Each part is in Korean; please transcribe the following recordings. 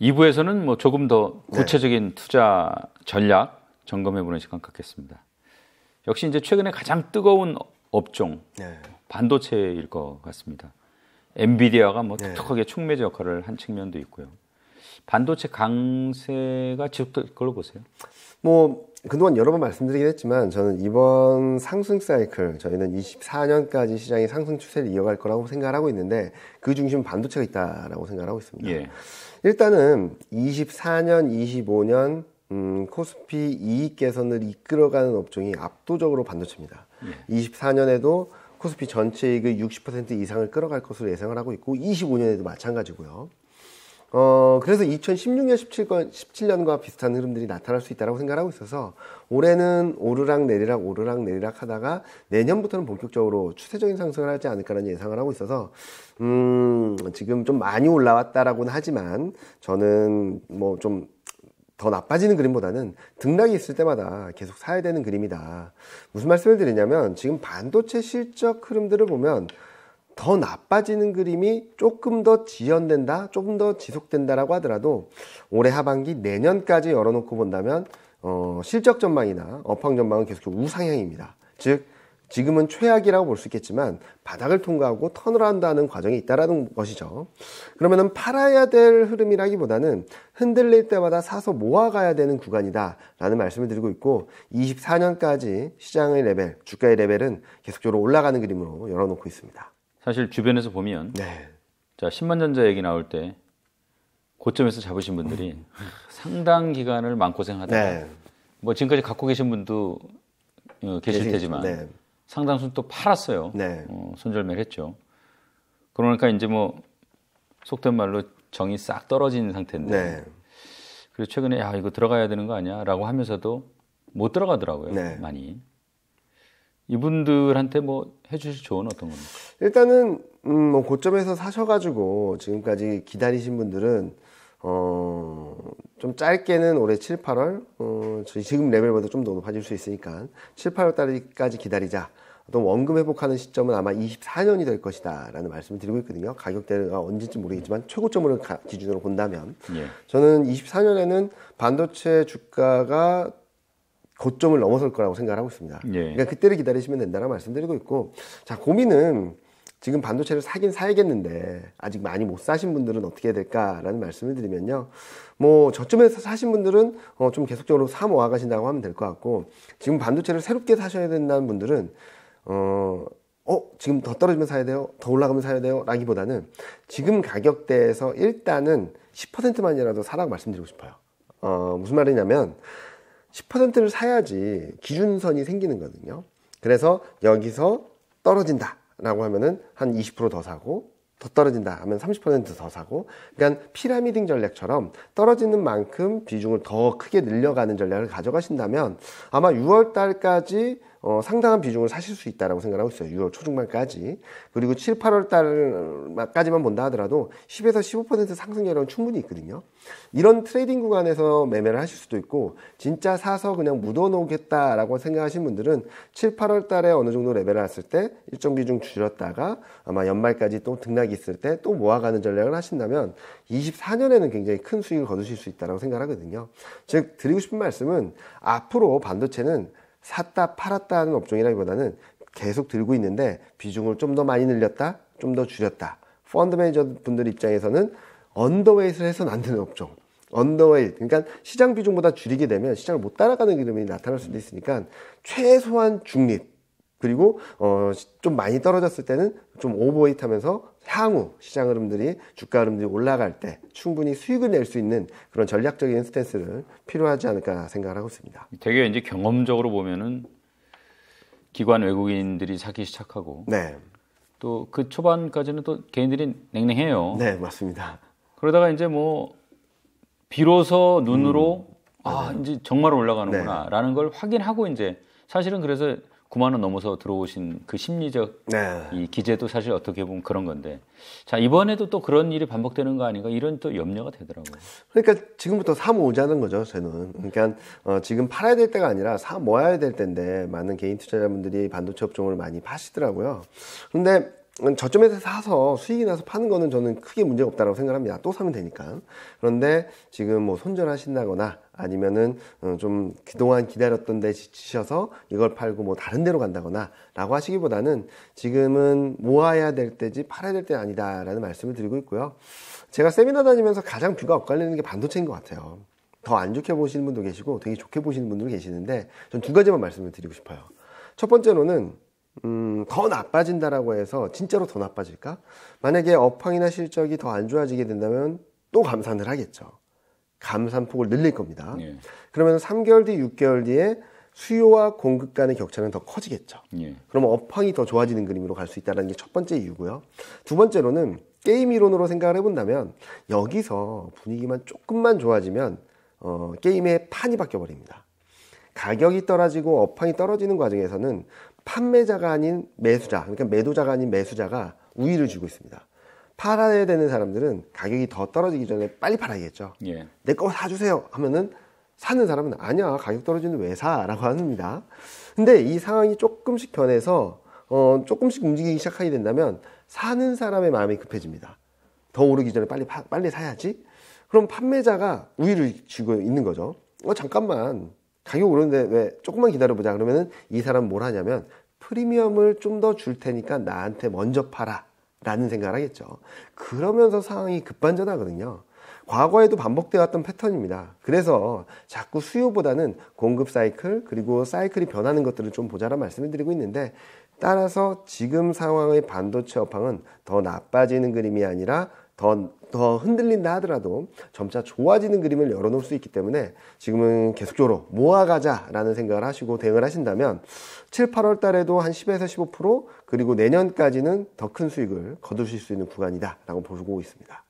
2부에서는 뭐 조금 더 네. 구체적인 투자 전략 점검해보는 시간 갖겠습니다. 역시 이제 최근에 가장 뜨거운 업종 네. 반도체일 것 같습니다. 엔비디아가 뭐 네. 톡톡하게 촉매제 역할을 한 측면도 있고요. 반도체 강세가 지속될 걸로 보세요? 뭐 그동안 여러 번 말씀드리긴 했지만 저는 이번 상승 사이클 저희는 24년까지 시장이 상승 추세를 이어갈 거라고 생각을 하고 있는데 그 중심은 반도체가 있다라고 생각을 하고 있습니다. 예. 일단은 24년, 25년 코스피 이익 개선을 이끌어가는 업종이 압도적으로 반도체입니다. 24년에도 코스피 전체 이익의 60% 이상을 끌어갈 것으로 예상을 하고 있고 25년에도 마찬가지고요. 그래서 2016년, 17년과 비슷한 흐름들이 나타날 수 있다고 생각하고 있어서 올해는 오르락 내리락 하다가 내년부터는 본격적으로 추세적인 상승을 하지 않을까라는 예상을 하고 있어서 지금 좀 많이 올라왔다라고는 하지만 저는 뭐 좀 더 나빠지는 그림보다는 등락이 있을 때마다 계속 사야 되는 그림이다. 무슨 말씀을 드리냐면 지금 반도체 실적 흐름들을 보면 더 나빠지는 그림이 조금 더 지연된다, 조금 더 지속된다라고 하더라도 올해 하반기 내년까지 열어놓고 본다면 실적 전망이나 업황 전망은 계속 우상향입니다. 즉 지금은 최악이라고 볼 수 있겠지만 바닥을 통과하고 턴어라운드하는 과정이 있다라는 것이죠. 그러면은 팔아야 될 흐름이라기보다는 흔들릴 때마다 사서 모아가야 되는 구간이다라는 말씀을 드리고 있고 24년까지 시장의 레벨, 주가의 레벨은 계속적으로 올라가는 그림으로 열어놓고 있습니다. 사실 주변에서 보면 네. 자 신만전자 얘기 나올 때 고점에서 잡으신 분들이 상당 기간을 마음고생하다가 네. 뭐 지금까지 갖고 계신 분도 계실 테지만 네. 상당수는 또 팔았어요. 네. 손절매를 했죠. 그러니까 이제 뭐 속된 말로 정이 싹 떨어진 상태인데 네. 그래서 최근에 야 이거 들어가야 되는 거 아니야? 라고 하면서도 못 들어가더라고요. 네. 많이. 이분들한테 뭐 해주실 조언은 어떤 겁니까? 일단은 뭐 고점에서 사셔가지고 지금까지 기다리신 분들은 좀 짧게는 올해 7, 8월 저희 지금 레벨보다 좀 더 높아질 수 있으니까 7, 8월 달까지 기다리자. 어떤 원금 회복하는 시점은 아마 24년이 될 것이다 라는 말씀을 드리고 있거든요. 가격대가 언제인지 모르겠지만 최고점을 기준으로 본다면 예. 저는 24년에는 반도체 주가가 고점을 넘어설 거라고 생각을 하고 있습니다. 예. 그러니까 그때를 기다리시면 된다고 말씀드리고 있고, 자 고민은 지금 반도체를 사긴 사야겠는데 아직 많이 못 사신 분들은 어떻게 해야 될까라는 말씀을 드리면요. 뭐 저점에서 사신 분들은 좀 계속적으로 사 모아 가신다고 하면 될 것 같고, 지금 반도체를 새롭게 사셔야 된다는 분들은 지금 더 떨어지면 사야 돼요? 더 올라가면 사야 돼요? 라기보다는 지금 가격대에서 일단은 10%만이라도 사라고 말씀드리고 싶어요. 무슨 말이냐면 10%를 사야지 기준선이 생기는 거거든요. 그래서 여기서 떨어진다 라고 하면은 한 20% 더 사고, 더 떨어진다 하면 30% 더 사고, 그러니까 피라미딩 전략처럼 떨어지는 만큼 비중을 더 크게 늘려가는 전략을 가져가신다면 아마 6월 달까지 상당한 비중을 사실 수 있다라고 생각하고 있어요. 6월 초중반까지. 그리고 7, 8월 달까지만 본다 하더라도 10에서 15% 상승 여력은 충분히 있거든요. 이런 트레이딩 구간에서 매매를 하실 수도 있고, 진짜 사서 그냥 묻어놓겠다라고 생각하시는 분들은 7, 8월 달에 어느 정도 레벨을 했을 때 일정 비중 줄였다가 아마 연말까지 또 등락이 있을 때 또 모아가는 전략을 하신다면 24년에는 굉장히 큰 수익을 거두실 수 있다고 생각하거든요. 즉 드리고 싶은 말씀은 앞으로 반도체는 샀다 팔았다 하는 업종이라기보다는 계속 들고 있는데 비중을 좀 더 많이 늘렸다, 좀 더 줄였다. 펀드 매니저 분들 입장에서는 언더웨이트를 해서는 안 되는 업종. 언더웨이트. 그러니까 시장 비중보다 줄이게 되면 시장을 못 따라가는 그림이 나타날 수도 있으니까 최소한 중립. 그리고 좀 많이 떨어졌을 때는 좀 오버웨이트 하면서 향후 시장 흐름들이, 주가 흐름들이 올라갈 때 충분히 수익을 낼 수 있는 그런 전략적인 스탠스를 필요하지 않을까 생각을 하고 있습니다. 되게 이제 경험적으로 보면은 기관 외국인들이 사기 시작하고 네. 또 그 초반까지는 또 개인들이 냉랭해요. 네, 맞습니다. 그러다가 이제 뭐 비로소 눈으로 이제 정말 올라가는구나 라는 걸 확인하고 이제 사실은 그래서 9만 원 넘어서 들어오신 그 심리적 이 기제도 사실 어떻게 보면 그런 건데, 자 이번에도 또 그런 일이 반복되는 거 아닌가 이런 또 염려가 되더라고요. 그러니까 지금부터 사 모으자는 거죠, 저는. 그러니까 지금 팔아야 될 때가 아니라 사 모아야 될 때인데 많은 개인 투자자분들이 반도체 업종을 많이 파시더라고요. 그런데 저점에서 사서 수익이 나서 파는 거는 저는 크게 문제가 없다고 생각합니다. 또 사면 되니까. 그런데 지금 뭐 손절하신다거나 아니면은 좀 그동안 기다렸던 데 지치셔서 이걸 팔고 뭐 다른 데로 간다거나 라고 하시기보다는 지금은 모아야 될 때지 팔아야 될 때 아니다라는 말씀을 드리고 있고요. 제가 세미나 다니면서 가장 뷰가 엇갈리는 게 반도체인 것 같아요. 더 안 좋게 보시는 분도 계시고 되게 좋게 보시는 분도 계시는데 전 두 가지만 말씀을 드리고 싶어요. 첫 번째로는 더 나빠진다라고 해서 진짜로 더 나빠질까? 만약에 업황이나 실적이 더 안 좋아지게 된다면 또 감산을 하겠죠. 감산폭을 늘릴 겁니다. 예. 그러면 3개월 뒤, 6개월 뒤에 수요와 공급 간의 격차는 더 커지겠죠. 예. 그러면 업황이 더 좋아지는 그림으로 갈 수 있다는 게 첫 번째 이유고요. 두 번째로는 게임 이론으로 생각을 해본다면 여기서 분위기만 조금만 좋아지면 게임의 판이 바뀌어버립니다. 가격이 떨어지고 업황이 떨어지는 과정에서는 판매자가 아닌 매수자, 그러니까 매도자가 아닌 매수자가 우위를 쥐고 있습니다. 팔아야 되는 사람들은 가격이 더 떨어지기 전에 빨리 팔아야겠죠. 예. 내 거 사주세요 하면은 사는 사람은 아니야, 가격 떨어지는데 왜 사? 라고 합니다. 근데 이 상황이 조금씩 변해서 조금씩 움직이기 시작하게 된다면 사는 사람의 마음이 급해집니다. 더 오르기 전에 빨리 사야지. 그럼 판매자가 우위를 쥐고 있는 거죠. 잠깐만, 가격 오르는데 왜 조금만 기다려보자. 그러면은 이 사람은 뭘 하냐면 프리미엄을 좀 더 줄 테니까 나한테 먼저 팔아 라는 생각을 하겠죠. 그러면서 상황이 급반전하거든요. 과거에도 반복되어 왔던 패턴입니다. 그래서 자꾸 수요보다는 공급 사이클 그리고 사이클이 변하는 것들을 좀 보자란 말씀을 드리고 있는데, 따라서 지금 상황의 반도체 업황은 더 나빠지는 그림이 아니라 더 흔들린다 하더라도 점차 좋아지는 그림을 열어놓을 수 있기 때문에 지금은 계속적으로 모아가자라는 생각을 하시고 대응을 하신다면 7, 8월 달에도 한 10에서 15% 그리고 내년까지는 더 큰 수익을 거두실 수 있는 구간이다라고 보고 있습니다.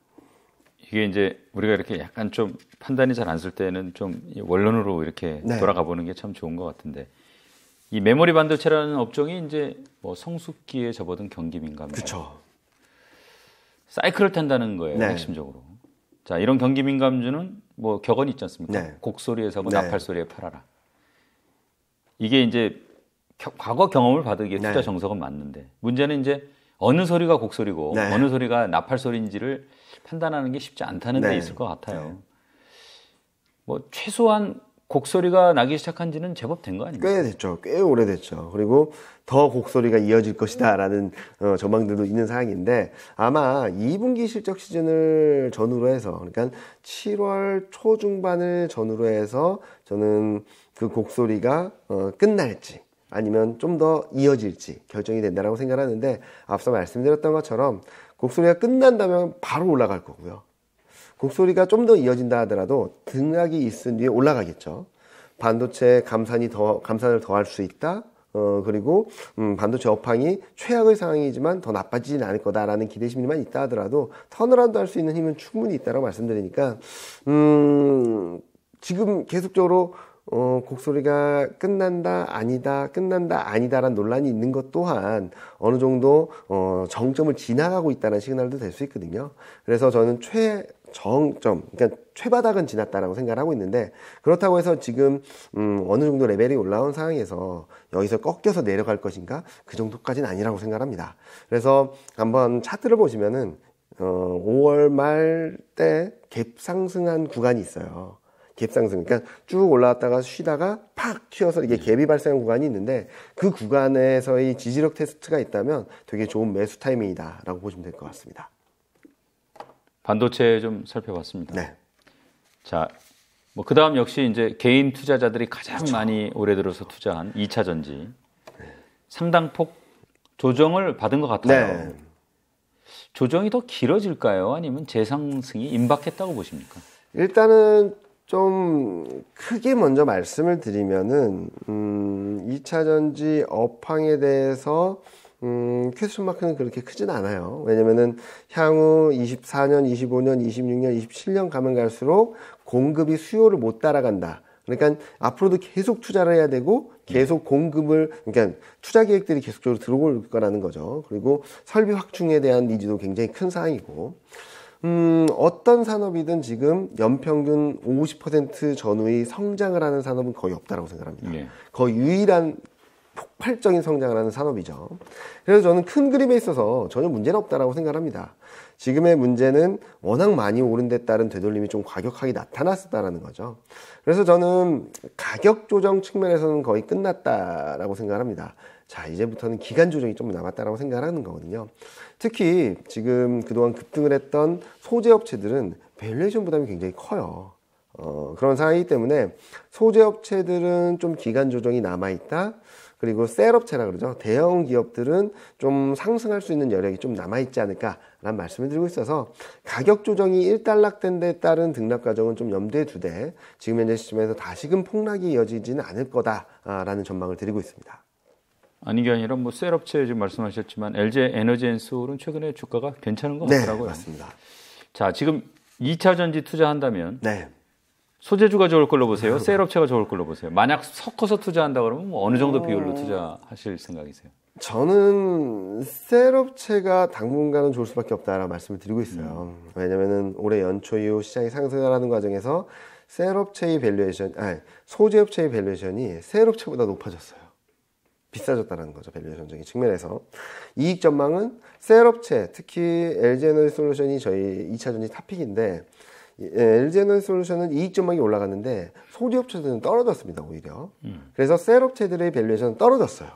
이게 이제 우리가 이렇게 약간 좀 판단이 잘 안 쓸 때는 좀 원론으로 이렇게 네. 돌아가 보는 게 참 좋은 것 같은데, 이 메모리 반도체라는 업종이 이제 뭐 성숙기에 접어든 경기 민감이다. 그렇죠. 사이클을 탄다는 거예요, 네. 핵심적으로. 자, 이런 경기 민감주는 뭐 격언이 있지 않습니까? 네. 곡소리에 사고 네. 나팔 소리에 팔아라. 이게 이제 과거 경험을 받으기에 투자 네. 정석은 맞는데, 문제는 이제 어느 소리가 곡소리고 네. 어느 소리가 나팔 소리인지를 판단하는 게 쉽지 않다는 네. 데 있을 것 같아요. 뭐 최소한 곡소리가 나기 시작한 지는 제법 된 거 아닙니까? 꽤 됐죠. 꽤 오래됐죠. 그리고 더 곡소리가 이어질 것이다라는 전망들도 있는 상황인데, 아마 2분기 실적 시즌을 전후로 해서, 그러니까 7월 초중반을 전후로 해서 저는 그 곡소리가 끝날지 아니면 좀 더 이어질지 결정이 된다라고 생각하는데, 앞서 말씀드렸던 것처럼 곡소리가 끝난다면 바로 올라갈 거고요. 곡소리가 좀 더 이어진다 하더라도 등락이 있은 뒤에 올라가겠죠. 반도체 감산을 더 할 수 있다. 그리고 반도체 업황이 최악의 상황이지만 더 나빠지진 않을 거다라는 기대심만 있다 하더라도 턴어라운드 할 수 있는 힘은 충분히 있다고 말씀드리니까, 지금 계속적으로 곡소리가 끝난다 아니다라는 논란이 있는 것 또한 어느 정도 정점을 지나가고 있다는 시그널도 될 수 있거든요. 그래서 저는 최정점, 그러니까 최바닥은 지났다라고 생각을 하고 있는데, 그렇다고 해서 지금 어느 정도 레벨이 올라온 상황에서 여기서 꺾여서 내려갈 것인가? 그 정도까지는 아니라고 생각합니다. 그래서 한번 차트를 보시면은 5월 말 때 갭 상승한 구간이 있어요. 갭 상승, 그러니까 쭉 올라왔다가 쉬다가 팍 튀어서 이게 갭이 발생한 구간이 있는데, 그 구간에서의 지지력 테스트가 있다면 되게 좋은 매수 타이밍이다라고 보시면 될 것 같습니다. 반도체 좀 살펴봤습니다. 네. 자, 뭐 그다음 역시 이제 개인 투자자들이 가장 그렇죠. 많이 올해 들어서 투자한 2차 전지 상당폭 조정을 받은 것 같아요. 네. 조정이 더 길어질까요? 아니면 재상승이 임박했다고 보십니까? 일단은 좀 크게 먼저 말씀을 드리면은 2차 전지 업황에 대해서 퀘스천 마크는 그렇게 크진 않아요. 왜냐면은 향후 24년, 25년, 26년, 27년 가면 갈수록 공급이 수요를 못 따라간다. 그러니까 앞으로도 계속 투자를 해야 되고 계속 공급을, 그러니까 투자 계획들이 계속적으로 들어올 거라는 거죠. 그리고 설비 확충에 대한 니즈도 굉장히 큰 상황이고, 어떤 산업이든 지금 연평균 50% 전후의 성장을 하는 산업은 거의 없다라고 생각합니다. 네. 거의 유일한 폭발적인 성장을 하는 산업이죠. 그래서 저는 큰 그림에 있어서 전혀 문제는 없다라고 생각합니다. 지금의 문제는 워낙 많이 오른 데 따른 되돌림이 좀 과격하게 나타났다라는 거죠. 그래서 저는 가격 조정 측면에서는 거의 끝났다라고 생각합니다. 자, 이제부터는 기간 조정이 좀 남았다라고 생각하는 거거든요. 특히 지금 그동안 급등을 했던 소재 업체들은 밸류에이션 부담이 굉장히 커요. 그런 상황이기 때문에 소재 업체들은 좀 기간 조정이 남아있다. 그리고 셀업체라 그러죠. 대형 기업들은 좀 상승할 수 있는 여력이 좀 남아있지 않을까라는 말씀을 드리고 있어서 가격 조정이 일단락된 데 따른 등락 과정은 좀 염두에 두되 지금 현재 시점에서 다시금 폭락이 이어지지는 않을 거다라는 전망을 드리고 있습니다. 아니 게 아니라 뭐 셀업체 지금 말씀하셨지만 LG 에너지 앤 소울은 최근에 주가가 괜찮은 것 같더라고요. 네, 맞습니다. 자, 지금 2차 전지 투자한다면 네. 소재주가 좋을 걸로 보세요? 셀업체가 좋을 걸로 보세요? 만약 섞어서 투자한다 그러면 뭐 어느 정도 비율로 투자하실 생각이세요? 저는 셀업체가 당분간은 좋을 수밖에 없다라는 말씀을 드리고 있어요. 왜냐면은 올해 연초 이후 시장이 상승하는 과정에서 셀업체의 밸류에이션, 소재업체의 밸류에이션이 셀업체보다 높아졌어요. 비싸졌다는 거죠. 밸류에이션적인 측면에서. 이익 전망은 셀업체, 특히 LG에너지솔루션이 저희 2차 전지 탑픽인데 LG에너지솔루션은 이익 전망이 올라갔는데 소재업체들은 떨어졌습니다. 오히려. 그래서 셀업체들의 밸류에이션은 떨어졌어요.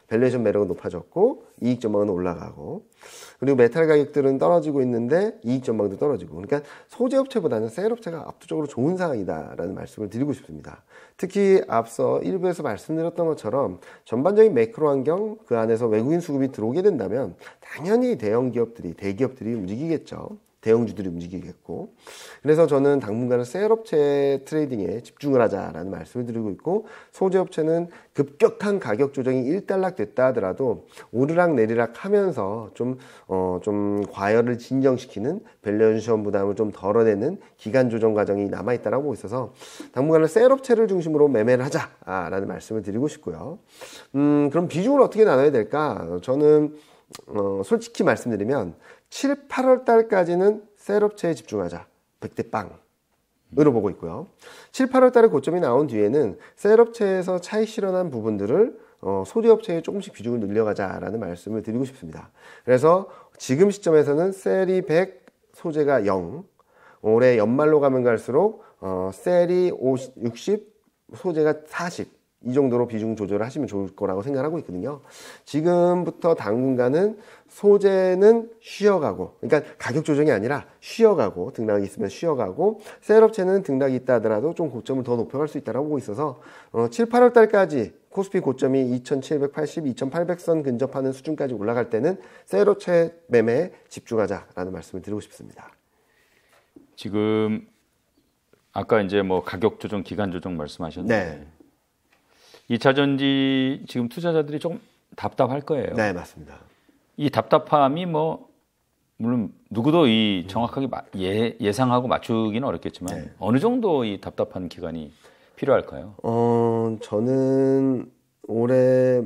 밸류에이션 매력은 높아졌고 이익 전망은 올라가고 그리고 메탈 가격들은 떨어지고 있는데 이익 전망도 떨어지고 그러니까 소재업체보다는 셀업체가 압도적으로 좋은 상황이다라는 말씀을 드리고 싶습니다. 특히 앞서 일부에서 말씀드렸던 것처럼 전반적인 매크로 환경 그 안에서 외국인 수급이 들어오게 된다면 당연히 대기업들이 움직이겠죠. 대형주들이 움직이겠고 그래서 저는 당분간은 셀업체 트레이딩에 집중을 하자라는 말씀을 드리고 있고 소재업체는 급격한 가격 조정이 일단락됐다 하더라도 오르락 내리락 하면서 좀 과열을 진정시키는 밸류에이션 부담을 좀 덜어내는 기간 조정 과정이 남아있다라고 보고 있어서 당분간은 셀업체를 중심으로 매매를 하자라는 말씀을 드리고 싶고요. 그럼 비중을 어떻게 나눠야 될까? 저는 솔직히 말씀드리면 7, 8월 달까지는 셀업체에 집중하자. 100대 빵으로 보고 있고요. 7, 8월 달에 고점이 나온 뒤에는 셀업체에서 차익 실현한 부분들을 소재업체에 조금씩 비중을 늘려가자라는 말씀을 드리고 싶습니다. 그래서 지금 시점에서는 셀이 100, 소재가 0. 올해 연말로 가면 갈수록 셀이 60, 소재가 40. 이 정도로 비중 조절을 하시면 좋을 거라고 생각하고 있거든요. 지금부터 당분간은 소재는 쉬어가고, 그러니까 가격 조정이 아니라 쉬어가고, 등락이 있으면 쉬어가고, 셀업체는 등락이 있다 하더라도 좀 고점을 더 높여갈 수 있다고 보고 있어서 7, 8월 달까지 코스피 고점이 2780, 2800선 근접하는 수준까지 올라갈 때는 셀업체 매매에 집중하자라는 말씀을 드리고 싶습니다. 지금 아까 이제 뭐 가격 조정, 기간 조정 말씀하셨는데 네. 2차 전지 지금 투자자들이 좀 답답할 거예요. 네, 맞습니다. 이 답답함이 뭐 물론 누구도 이 정확하게 예상하고 맞추기는 어렵겠지만 네. 어느 정도 이 답답한 기간이 필요할까요? 저는 올해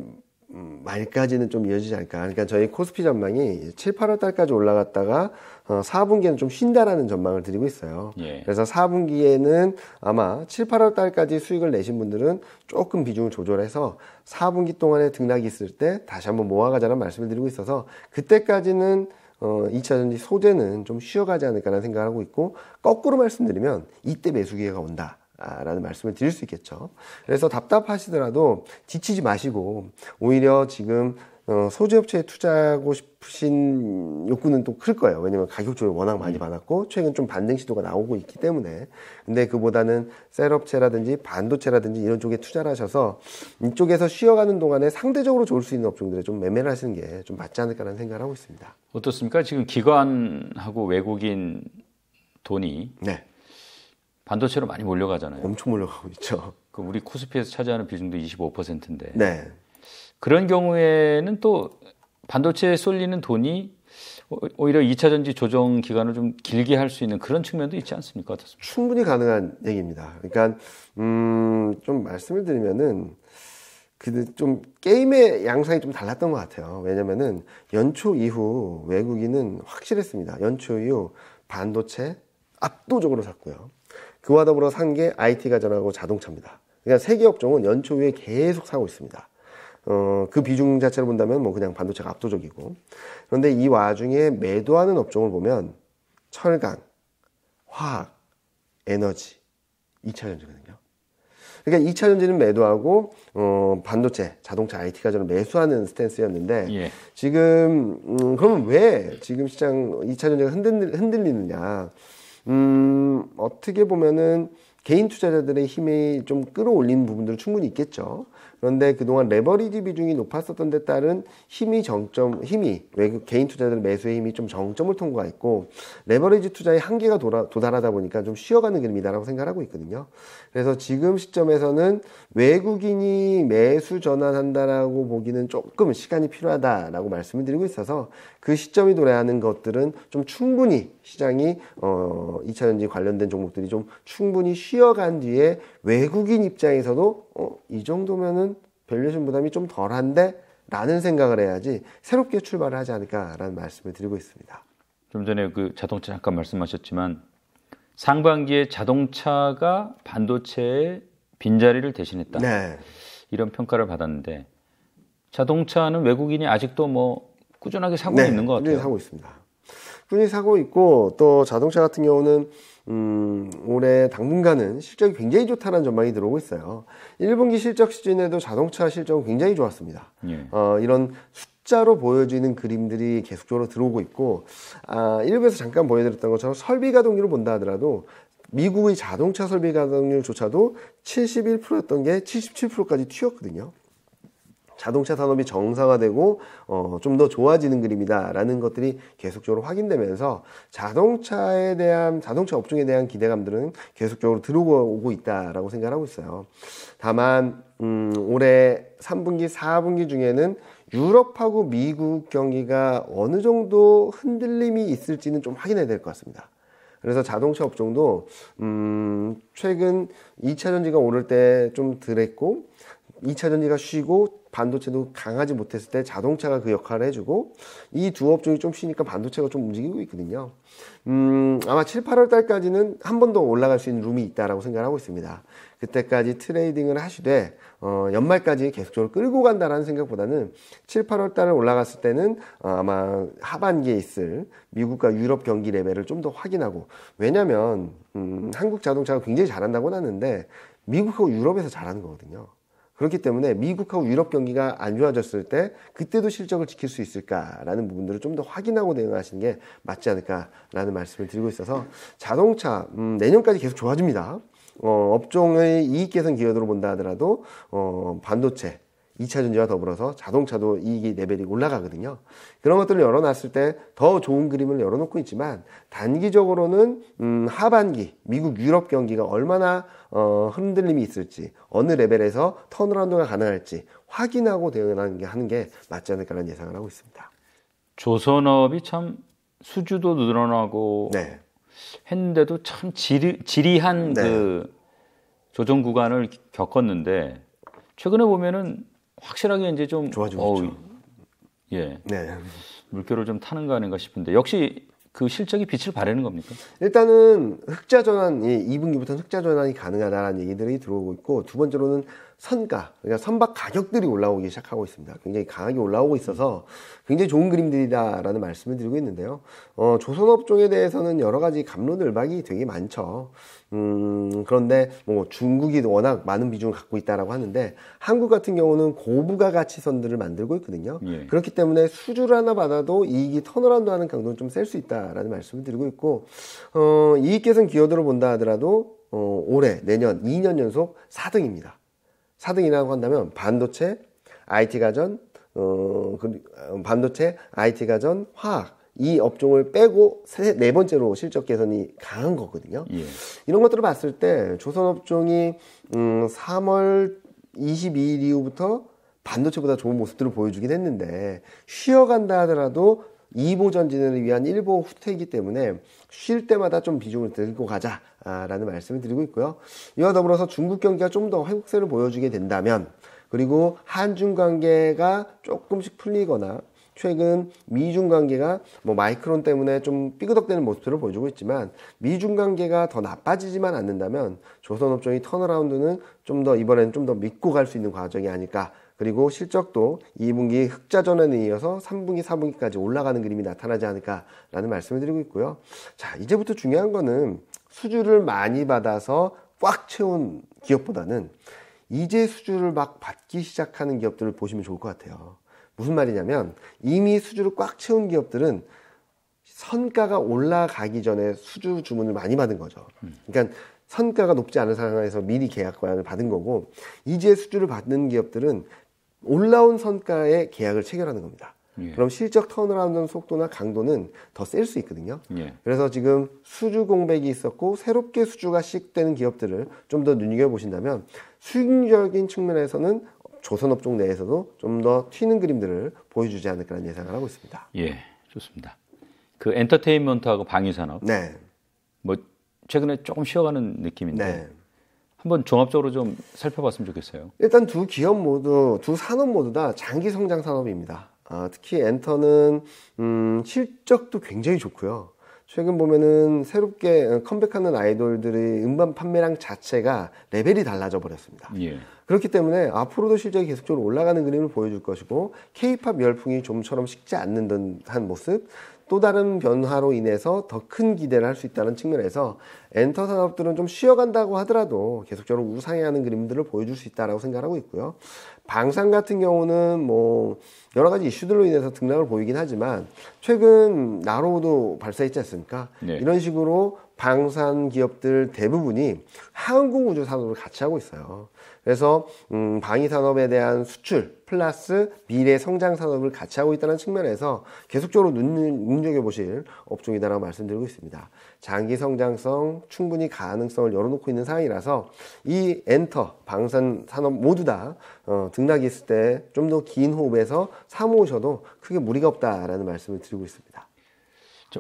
말까지는 좀 이어지지 않을까. 그러니까 저희 코스피 전망이 7, 8월 달까지 올라갔다가 4분기에는 좀 쉰다라는 전망을 드리고 있어요. 예. 그래서 4분기에는 아마 7, 8월 달까지 수익을 내신 분들은 조금 비중을 조절해서 4분기 동안에 등락이 있을 때 다시 한번 모아가자는 말씀을 드리고 있어서 그때까지는 2차 전지 소재는 좀 쉬어가지 않을까라는 생각을 하고 있고 거꾸로 말씀드리면 이때 매수 기회가 온다. 라는 말씀을 드릴 수 있겠죠. 그래서 답답하시더라도 지치지 마시고 오히려 지금 소재업체에 투자하고 싶으신 욕구는 또 클 거예요. 왜냐면 가격 조정이 워낙 많이 받았고 최근 좀 반등 시도가 나오고 있기 때문에 근데 그보다는 셀업체라든지 반도체라든지 이런 쪽에 투자를 하셔서 이쪽에서 쉬어가는 동안에 상대적으로 좋을 수 있는 업종들에 좀 매매를 하시는 게 좀 맞지 않을까라는 생각을 하고 있습니다. 어떻습니까? 지금 기관하고 외국인 돈이 네. 반도체로 많이 몰려가잖아요. 엄청 몰려가고 있죠. 그 우리 코스피에서 차지하는 비중도 25%인데. 네. 그런 경우에는 또 반도체에 쏠리는 돈이 오히려 2차 전지 조정 기간을 좀 길게 할 수 있는 그런 측면도 있지 않습니까? 어떻습니까? 충분히 가능한 얘기입니다. 그러니까 좀 말씀을 드리면은 좀 게임의 양상이 좀 달랐던 것 같아요. 왜냐면은 연초 이후 외국인은 확실했습니다. 연초 이후 반도체 압도적으로 샀고요. 그와 더불어 산 게 IT가 전하고 자동차입니다. 그러니까 세계 업종은 연초 후에 계속 사고 있습니다. 그 비중 자체를 본다면 뭐 그냥 반도체가 압도적이고. 그런데 이 와중에 매도하는 업종을 보면 철강, 화학, 에너지, 2차전지거든요. 그러니까 2차전지는 매도하고 반도체, 자동차, IT 가전을 매수하는 스탠스였는데 예. 지금 그러면 왜 지금 시장 2차전지가 흔들리느냐? 어떻게 보면은 개인 투자자들의 힘이 좀 끌어올리는 부분들은 충분히 있겠죠. 그런데 그동안 레버리지 비중이 높았었던 데 따른 외국 개인 투자자들 매수의 힘이 좀 정점을 통과했고, 레버리지 투자의 한계가 도달하다 보니까 좀 쉬어가는 그림이다라고 생각하고 있거든요. 그래서 지금 시점에서는 외국인이 매수 전환한다라고 보기는 조금 시간이 필요하다라고 말씀을 드리고 있어서 그 시점이 도래하는 것들은 좀 충분히 시장이 2차전지 관련된 종목들이 좀 충분히 쉬어간 뒤에 외국인 입장에서도 이 정도면은 밸류에이션 부담이 좀 덜한데 라는 생각을 해야지 새롭게 출발을 하지 않을까라는 말씀을 드리고 있습니다. 좀 전에 그 자동차 잠깐 말씀하셨지만 상반기에 자동차가 반도체의 빈자리를 대신했다. 네. 이런 평가를 받았는데 자동차는 외국인이 아직도 뭐 꾸준하게 사고 있는 것 같아요. 꾸준히 사고 있습니다. 꾸준히 사고 있고 또 자동차 같은 경우는 올해 당분간은 실적이 굉장히 좋다는 전망이 들어오고 있어요. 1분기 실적 시즌에도 자동차 실적은 굉장히 좋았습니다. 예. 이런 숫자로 보여지는 그림들이 계속적으로 들어오고 있고, 일부에서 잠깐 보여드렸던 것처럼 설비 가동률을 본다 하더라도 미국의 자동차 설비 가동률조차도 71%였던 게 77%까지 튀었거든요. 자동차 산업이 정상화되고 좀 더 좋아지는 그림이다라는 것들이 계속적으로 확인되면서 자동차 업종에 대한 기대감들은 계속적으로 들어오고 있다라고 생각하고 있어요. 다만 올해 3분기, 4분기 중에는 유럽하고 미국 경기가 어느 정도 흔들림이 있을지는 좀 확인해야 될 것 같습니다. 그래서 자동차 업종도 최근 2차전지가 오를 때 좀 덜했고 2차전지가 쉬고 반도체도 강하지 못했을 때 자동차가 그 역할을 해주고 이 두 업종이 좀 쉬니까 반도체가 좀 움직이고 있거든요. 아마 7, 8월 달까지는 한 번 더 올라갈 수 있는 룸이 있다라고 생각하고 있습니다. 그때까지 트레이딩을 하시되 연말까지 계속적으로 끌고 간다라는 생각보다는 7, 8월 달에 올라갔을 때는 아마 하반기에 있을 미국과 유럽 경기 레벨을 좀 더 확인하고, 왜냐면 한국 자동차가 굉장히 잘한다고 하는데 미국하고 유럽에서 잘하는 거거든요. 그렇기 때문에 미국하고 유럽 경기가 안 좋아졌을 때 그때도 실적을 지킬 수 있을까라는 부분들을 좀 더 확인하고 대응하시는 게 맞지 않을까라는 말씀을 드리고 있어서 자동차 내년까지 계속 좋아집니다. 업종의 이익 개선 기여도로 본다 하더라도 반도체, 2차전지와 더불어서 자동차도 이익이 레벨이 올라가거든요. 그런 것들을 열어놨을 때 더 좋은 그림을 열어놓고 있지만 단기적으로는 하반기 미국 유럽 경기가 얼마나 흔들림이 있을지, 어느 레벨에서 턴어라운드가 가능할지 확인하고 대응하는 게 맞지 않을까라는 예상을 하고 있습니다. 조선업이 참 수주도 늘어나고 네. 했는데도 참 지리한 네. 그 조정 구간을 겪었는데 최근에 보면은 확실하게 이제 좀 좋아지고 있죠. 예. 네. 물결을 좀 타는 거 아닌가 싶은데 역시 그 실적이 빛을 발하는 겁니까? 일단은 흑자 전환이 2분기부터는 흑자 전환이 가능하다는 얘기들이 들어오고 있고, 두 번째로는 선가, 그러니까 선박 가격들이 올라오기 시작하고 있습니다. 굉장히 강하게 올라오고 있어서 굉장히 좋은 그림들이다라는 말씀을 드리고 있는데요. 조선업종에 대해서는 여러 가지 갑론을박이 되게 많죠. 그런데 뭐 중국이 워낙 많은 비중을 갖고 있다라고 하는데 한국 같은 경우는 고부가 가치선들을 만들고 있거든요. 예. 그렇기 때문에 수주를 하나 받아도 이익이 턴어라운드하는 강도는 좀 셀 수 있다라는 말씀을 드리고 있고, 이익 개선 기여도를 본다 하더라도 올해, 내년 2년 연속 4등입니다. 4등이라고 한다면 반도체, IT 가전, 화학 이 업종을 빼고 네 번째로 실적 개선이 강한 거거든요. 예. 이런 것들을 봤을 때 조선업종이 3월 22일 이후부터 반도체보다 좋은 모습들을 보여주긴 했는데 쉬어간다 하더라도 2보 전진을 위한 1보 후퇴이기 때문에 쉴 때마다 좀 비중을 들고 가자라는 말씀을 드리고 있고요. 이와 더불어서 중국 경기가 좀 더 회복세를 보여주게 된다면, 그리고 한중 관계가 조금씩 풀리거나 최근 미중 관계가 뭐 마이크론 때문에 좀 삐그덕대는 모습들을 보여주고 있지만 미중 관계가 더 나빠지지만 않는다면 조선업종의 턴어라운드는 좀 더 이번에는 좀 더 믿고 갈 수 있는 과정이 아닐까 그리고 실적도 2분기 흑자 전환에 이어서 3분기, 4분기까지 올라가는 그림이 나타나지 않을까라는 말씀을 드리고 있고요. 자, 이제부터 중요한 거는 수주를 많이 받아서 꽉 채운 기업보다는 이제 수주를 막 받기 시작하는 기업들을 보시면 좋을 것 같아요. 무슨 말이냐면 이미 수주를 꽉 채운 기업들은 선가가 올라가기 전에 수주 주문을 많이 받은 거죠. 그러니까 선가가 높지 않은 상황에서 미리 계약 권한을 받은 거고, 이제 수주를 받는 기업들은 올라온 선가에 계약을 체결하는 겁니다. 예. 그럼 실적 턴어라운드 속도나 강도는 더 셀 수 있거든요. 예. 그래서 지금 수주 공백이 있었고 새롭게 수주가 시작되는 기업들을 좀 더 눈여겨보신다면 수익적인 측면에서는 조선업종 내에서도 좀 더 튀는 그림들을 보여주지 않을까라는 예상을 하고 있습니다. 예, 좋습니다. 그 엔터테인먼트하고 방위산업, 네, 뭐 최근에 조금 쉬어가는 느낌인데 네. 한번 종합적으로 좀 살펴봤으면 좋겠어요. 일단 두 기업 모두, 두 산업 모두 다 장기 성장 산업입니다. 특히 엔터는 실적도 굉장히 좋고요. 최근 보면은 새롭게 컴백하는 아이돌들의 음반 판매량 자체가 레벨이 달라져 버렸습니다. 예. 그렇기 때문에 앞으로도 실적이 계속적으로 올라가는 그림을 보여줄 것이고, K-팝 열풍이 좀처럼 식지 않는 듯한 모습, 또 다른 변화로 인해서 더 큰 기대를 할 수 있다는 측면에서 엔터 산업들은 좀 쉬어간다고 하더라도 계속적으로 우상향하는 그림들을 보여줄 수 있다라고 생각하고 있고요. 방산 같은 경우는 뭐 여러 가지 이슈들로 인해서 등락을 보이긴 하지만 최근 나로우도 발사했지 않습니까? 네. 이런 식으로 방산 기업들 대부분이 항공우주 산업을 같이 하고 있어요. 그래서 방위 산업에 대한 수출 플러스 미래 성장 산업을 같이 하고 있다는 측면에서 계속적으로 눈여겨보실 업종이다라고 말씀드리고 있습니다. 장기 성장성 충분히 가능성을 열어놓고 있는 상황이라서 이 엔터, 방산 산업 모두 다 등락이 있을 때 좀 더 긴 호흡에서 사모으셔도 크게 무리가 없다라는 말씀을 드리고 있습니다.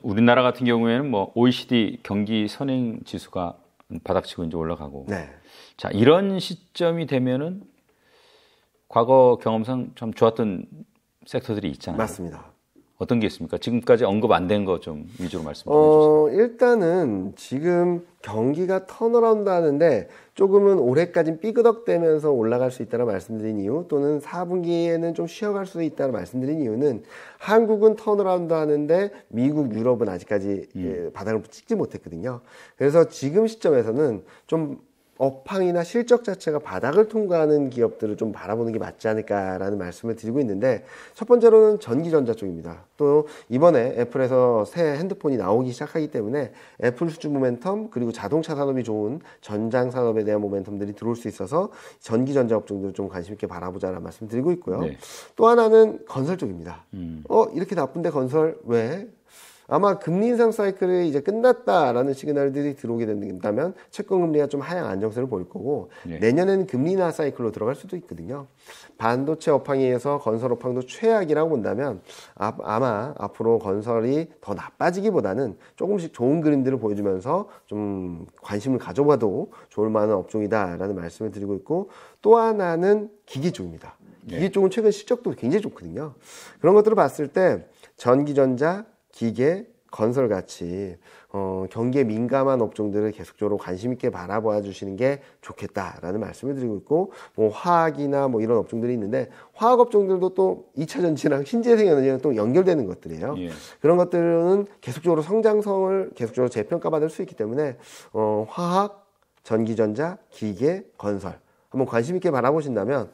우리나라 같은 경우에는 뭐 OECD 경기 선행 지수가 바닥치고 이제 올라가고, 네. 자, 이런 시점이 되면은 과거 경험상 참 좋았던 섹터들이 있잖아요. 맞습니다. 어떤 게 있습니까? 지금까지 언급 안 된 거 좀 위주로 말씀 좀 해주세요. 일단은 지금 경기가 턴어라운드 하는데 조금은 올해까지는 삐그덕대면서 올라갈 수 있다는 말씀드린 이유, 또는 4분기에는 좀 쉬어갈 수 있다는 말씀드린 이유는 한국은 턴어라운드 하는데 미국, 유럽은 아직까지 바닥을 찍지 못했거든요. 그래서 지금 시점에서는 좀 업황이나 실적 자체가 바닥을 통과하는 기업들을 좀 바라보는 게 맞지 않을까라는 말씀을 드리고 있는데, 첫 번째로는 전기전자 쪽입니다. 또 이번에 애플에서 새 핸드폰이 나오기 시작하기 때문에 애플 수주 모멘텀, 그리고 자동차 산업이 좋은 전장 산업에 대한 모멘텀들이 들어올 수 있어서 전기전자 업종들을 좀 관심 있게 바라보자라는 말씀 드리고 있고요. 네. 또 하나는 건설 쪽입니다. 이렇게 나쁜데 건설 왜? 아마 금리 인상 사이클이 이제 끝났다라는 시그널들이 들어오게 된다면 채권 금리가 좀 하향 안정세를 보일 거고, 네. 내년에는 금리 인하 사이클로 들어갈 수도 있거든요. 반도체 업황에 의해서 건설 업황도 최악이라고 본다면 아마 앞으로 건설이 더 나빠지기보다는 조금씩 좋은 그림들을 보여주면서 좀 관심을 가져봐도 좋을 만한 업종이다라는 말씀을 드리고 있고, 또 하나는 기계 쪽입니다. 기계 쪽은 최근 실적도 굉장히 좋거든요. 그런 것들을 봤을 때 전기전자, 기계, 건설같이 경기에 민감한 업종들을 계속적으로 관심 있게 바라봐 주시는 게 좋겠다라는 말씀을 드리고 있고, 뭐 화학이나 뭐 이런 업종들이 있는데 화학 업종들도 또 2차 전지랑 신재생 에너지랑 또 연결되는 것들이에요. 예. 그런 것들은 계속적으로 성장성을 계속적으로 재평가받을 수 있기 때문에 화학, 전기전자, 기계, 건설 한번 관심 있게 바라보신다면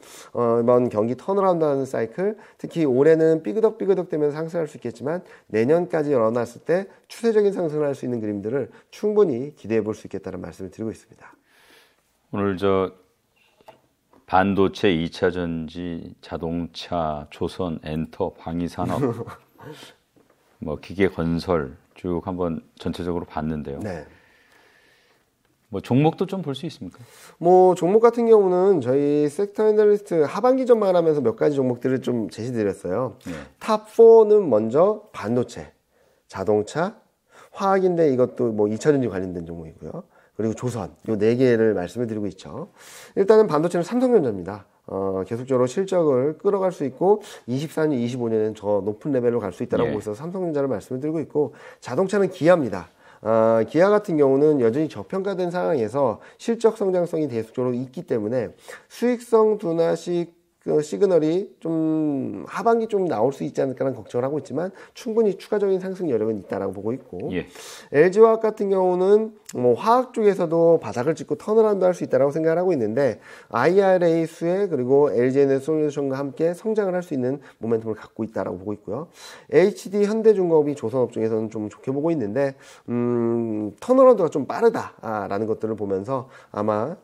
이번 경기 턴어라운드 하는 사이클, 특히 올해는 삐그덕 되면서 상승할 수 있겠지만 내년까지 열어놨을 때 추세적인 상승을 할 수 있는 그림들을 충분히 기대해 볼 수 있겠다는 말씀을 드리고 있습니다. 오늘 반도체, 2차 전지, 자동차, 조선, 엔터, 방위산업, 뭐 기계 건설 쭉 한번 전체적으로 봤는데요. 네. 뭐 종목도 좀 볼 수 있습니까? 뭐 종목 같은 경우는 저희 섹터 애널리스트 하반기 전망하면서 몇 가지 종목들을 좀 제시드렸어요. 네. 탑 4는 먼저 반도체, 자동차, 화학인데 이것도 뭐 2차 전지 관련된 종목이고요. 그리고 조선, 요 4개를 말씀을 드리고 있죠. 일단은 반도체는 삼성전자입니다. 계속적으로 실적을 끌어갈 수 있고 24년, 25년에는 더 높은 레벨로 갈 수 있다고 해서 삼성전자를 말씀을 드리고 있고, 자동차는 기아입니다. 기아 같은 경우는 여전히 저평가된 상황에서 실적 성장성이 계속적으로 있기 때문에 수익성 둔화식 그 시그널이 좀 하반기 좀 나올 수 있지 않을까라는 걱정을 하고 있지만 충분히 추가적인 상승 여력은 있다라고 보고 있고 예. LG화학 같은 경우는 뭐 화학 쪽에서도 바닥을 찍고 턴어라운드 할 수 있다라고 생각을 하고 있는데 IRA 수혜 그리고 LG에너지솔루션과 함께 성장을 할 수 있는 모멘텀을 갖고 있다라고 보고 있고요. HD 현대중공업이 조선업종에서는 좀 좋게 보고 있는데 턴어라운드가 좀 빠르다라는 것들을 보면서 아마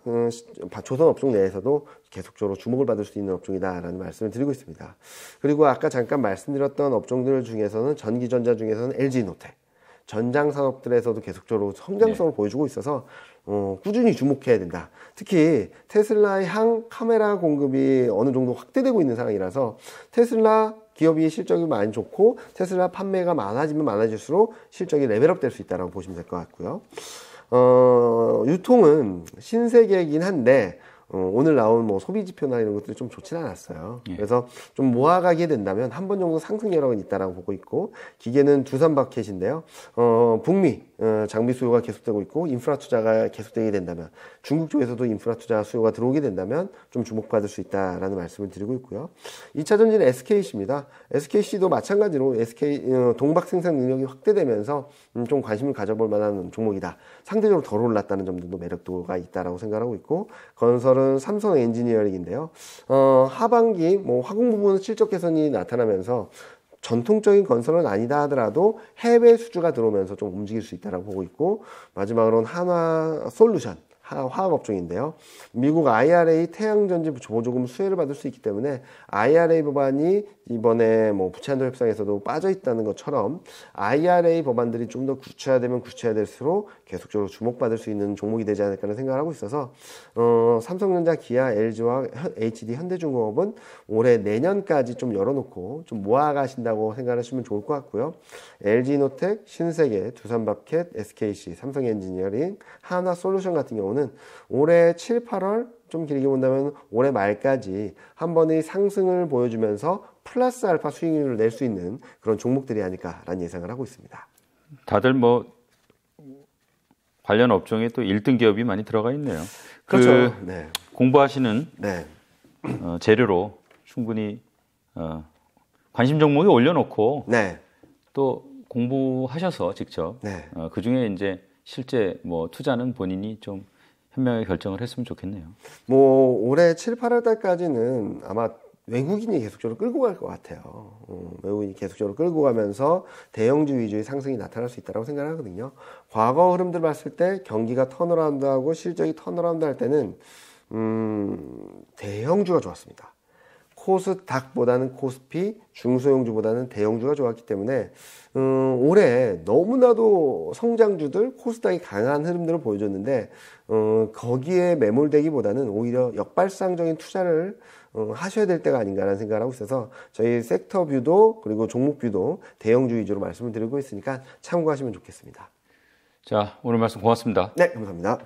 조선업종 내에서도 계속적으로 주목을 받을 수 있는 업종이다라는 말씀을 드리고 있습니다. 그리고 아까 잠깐 말씀드렸던 업종들 중에서는 전기전자 중에서는 LG노텍 전장 산업들에서도 계속적으로 성장성을 보여주고 있어서 꾸준히 주목해야 된다. 특히 테슬라의 향 카메라 공급이 어느 정도 확대되고 있는 상황이라서 테슬라 기업이 실적이 많이 좋고 테슬라 판매가 많아지면 많아질수록 실적이 레벨업 될 수 있다고 보시면 될 것 같고요. 유통은 신세계이긴 한데 오늘 나온 뭐 소비 지표나 이런 것들이 좀 좋지는 않았어요. 예. 그래서 좀 모아가게 된다면 한 번 정도 상승 여력은 있다라고 보고 있고 기계는 두산바켓인데요. 북미 장비 수요가 계속되고 있고 인프라 투자가 계속되게 된다면 중국 쪽에서도 인프라 투자 수요가 들어오게 된다면 좀 주목받을 수 있다라는 말씀을 드리고 있고요. 2차 전지는 SKC입니다. SKC도 마찬가지로 SK 동박 생산 능력이 확대되면서 좀 관심을 가져볼 만한 종목이다. 상대적으로 덜 올랐다는 점도 매력도가 있다라고 생각하고 있고 건설은 삼성 엔지니어링인데요. 하반기 뭐 화공 부분 실적 개선이 나타나면서 전통적인 건설은 아니다 하더라도 해외 수주가 들어오면서 좀 움직일 수 있다고 보고 있고 마지막으로는 한화솔루션 화학 업종인데요. 미국 IRA 태양전지 보조금 수혜를 받을 수 있기 때문에 IRA 법안이 이번에 뭐 부채한도 협상에서도 빠져 있다는 것처럼 IRA 법안들이 좀 더 구체화되면 구체화될수록 계속적으로 주목받을 수 있는 종목이 되지 않을까 하는 생각을 하고 있어서 삼성전자, 기아, LG와 HD 현대중공업은 올해 내년까지 좀 열어놓고 좀 모아가신다고 생각하시면 좋을 것 같고요. LG노텍, 신세계, 두산바켓, SKC, 삼성엔지니어링, 한화솔루션 같은 경우는 올해 7, 8월 좀 길게 본다면 올해 말까지 한 번의 상승을 보여주면서 플러스 알파 수익률을 낼 수 있는 그런 종목들이 아닐까라는 예상을 하고 있습니다. 다들 뭐 관련 업종에 또 1등 기업이 많이 들어가 있네요. 그렇죠. 네. 공부하시는 네. 재료로 충분히 관심 종목에 올려놓고 네. 또 공부하셔서 직접 네. 그중에 이제 실제 뭐 투자는 본인이 좀 현명하게 결정을 했으면 좋겠네요. 뭐 올해 7, 8월 달까지는 아마 외국인이 계속적으로 끌고 갈 것 같아요. 외국인이 계속적으로 끌고 가면서 대형주 위주의 상승이 나타날 수 있다고 생각하거든요. 과거 흐름들 봤을 때 경기가 턴어라운드하고 실적이 턴어라운드 할 때는 대형주가 좋았습니다. 코스닥보다는 코스피, 중소형주보다는 대형주가 좋았기 때문에 올해 너무나도 성장주들 코스닥이 강한 흐름들을 보여줬는데 거기에 매몰되기보다는 오히려 역발상적인 투자를 하셔야 될 때가 아닌가라는 생각을 하고 있어서 저희 섹터 뷰도 그리고 종목 뷰도 대형주 위주로 말씀을 드리고 있으니까 참고하시면 좋겠습니다. 자, 오늘 말씀 고맙습니다. 네, 감사합니다.